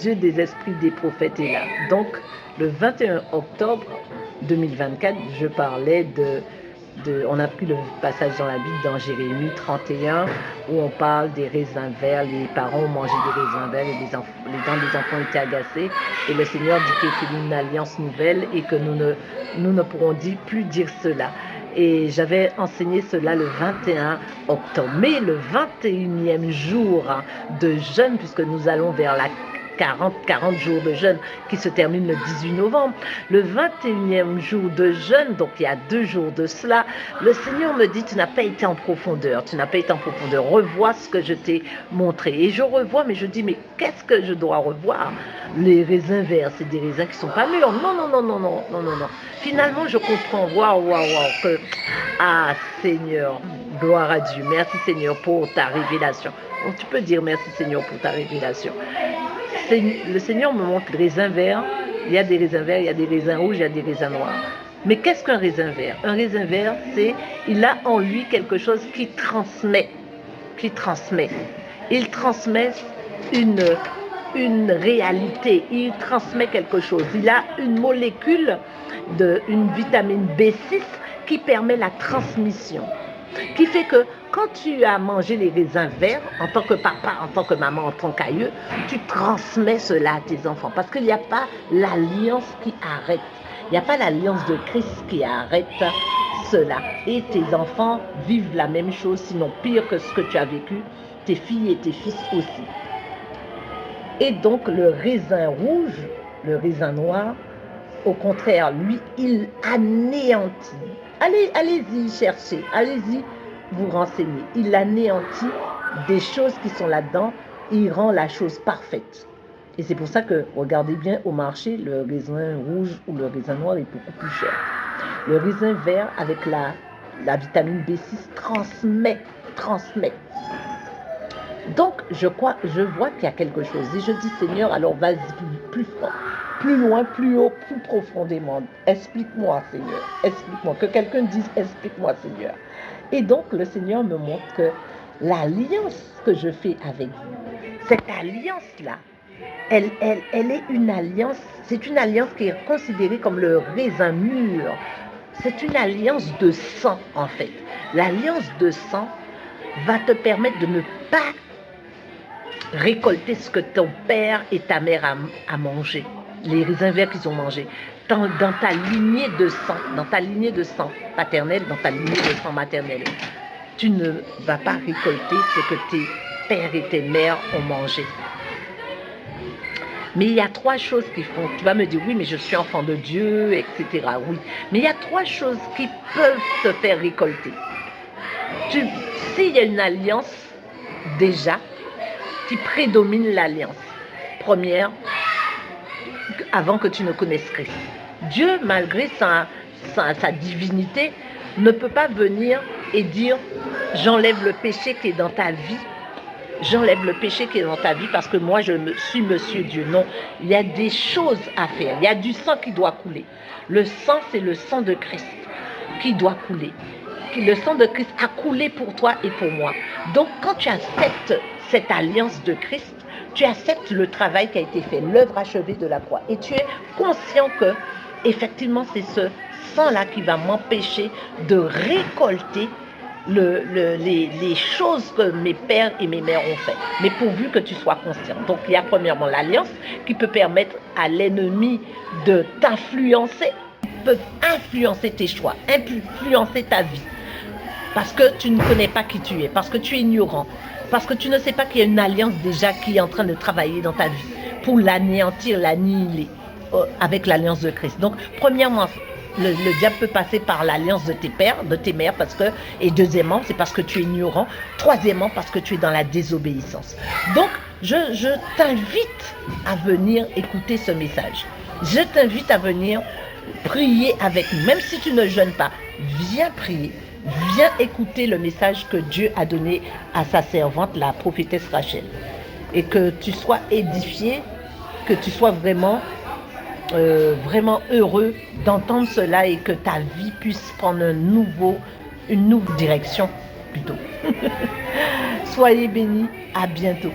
Dieu des esprits des prophètes est là. Donc, le 21 octobre 2024, je parlais on a pris le passage dans la Bible, dans Jérémie 31, où on parle des raisins verts. Les parents ont mangé des raisins verts et les dents des enfants étaient agacées. Et le Seigneur dit qu'il fait une alliance nouvelle et que nous ne pourrons plus dire cela. Et j'avais enseigné cela le 21 octobre. Mais le 21e jour de jeûne, puisque nous allons vers la 40 jours de jeûne qui se termine le 18 novembre. Le 21e jour de jeûne, donc il y a 2 jours de cela, le Seigneur me dit, tu n'as pas été en profondeur, revois ce que je t'ai montré. Et je revois, mais je dis, mais qu'est-ce que je dois revoir? Les raisins verts, c'est des raisins qui ne sont pas mûrs. Non. Finalement, je comprends, que, Seigneur, gloire à Dieu, merci Seigneur pour ta révélation. Donc tu peux dire merci Seigneur pour ta révélation. Le Seigneur me montre les raisins verts. Il y a des raisins verts, il y a des raisins rouges, il y a des raisins noirs. Mais qu'est-ce qu'un raisin vert? Un raisin vert, il a en lui quelque chose qui transmet. Il transmet une réalité, il transmet quelque chose. Il a une molécule une vitamine B6 qui permet la transmission. Qui fait que quand tu as mangé les raisins verts, en tant que papa, en tant que maman, en tant qu'aïeux, tu transmets cela à tes enfants. Parce qu'il n'y a pas l'alliance qui arrête. Il n'y a pas l'alliance de Christ qui arrête cela. Et tes enfants vivent la même chose, sinon pire que ce que tu as vécu, tes filles et tes fils aussi. Et donc le raisin rouge, le raisin noir, au contraire, lui, il anéantit. Allez-y chercher, allez-y vous renseigner. Il anéantit des choses qui sont là-dedans, il rend la chose parfaite. Et c'est pour ça que, regardez bien au marché, le raisin rouge ou le raisin noir est beaucoup plus cher. Le raisin vert avec la vitamine B6 transmet. Donc, je vois qu'il y a quelque chose. Et je dis, Seigneur, alors vas-y plus fort, plus loin, plus haut, plus profondément. Explique-moi, Seigneur. Explique-moi. Que quelqu'un dise, explique-moi, Seigneur. Et donc, le Seigneur me montre que l'alliance que je fais avec vous, cette alliance-là, elle est une alliance, c'est une alliance qui est considérée comme le raisin mûr. C'est une alliance de sang, en fait. L'alliance de sang va te permettre de ne pas récolter ce que ton père et ta mère a mangé, les raisins verts qu'ils ont mangés. Dans ta lignée de sang paternel, dans ta lignée de sang maternel, tu ne vas pas récolter ce que tes pères et tes mères ont mangé. Mais il y a 3 choses qui font. Tu vas me dire, oui, mais je suis enfant de Dieu, etc. Oui, mais il y a 3 choses qui peuvent te faire récolter. S'il y a une alliance, déjà, qui prédomine l'alliance. Première, avant que tu ne connaisses Christ. Dieu, malgré sa divinité, ne peut pas venir et dire « j'enlève le péché qui est dans ta vie ». J'enlève le péché qui est dans ta vie parce que moi je suis Monsieur Dieu. Non, il y a des choses à faire. Il y a du sang qui doit couler. Le sang, c'est le sang de Christ qui doit couler. Le sang de Christ a coulé pour toi et pour moi. Donc quand tu acceptes cette alliance de Christ, tu acceptes le travail qui a été fait, l'œuvre achevée de la croix. Et tu es conscient que, effectivement, c'est ce sang-là qui va m'empêcher de récolter les choses que mes pères et mes mères ont fait. Mais pourvu que tu sois conscient. Donc, il y a premièrement l'alliance qui peut permettre à l'ennemi de t'influencer, peut influencer tes choix, influencer ta vie. Parce que tu ne connais pas qui tu es, parce que tu es ignorant, parce que tu ne sais pas qu'il y a une alliance déjà qui est en train de travailler dans ta vie pour l'anéantir, l'annihiler avec l'alliance de Christ. Donc, premièrement, le diable peut passer par l'alliance de tes pères, de tes mères, et deuxièmement, c'est parce que tu es ignorant. Troisièmement, parce que tu es dans la désobéissance. Donc, je t'invite à venir écouter ce message. Je t'invite à venir prier avec nous. Même si tu ne jeûnes pas, viens prier. Viens écouter le message que Dieu a donné à sa servante, la prophétesse Rachel. Et que tu sois édifié, que tu sois vraiment heureux d'entendre cela et que ta vie puisse prendre une nouvelle direction plutôt. Soyez bénis, à bientôt.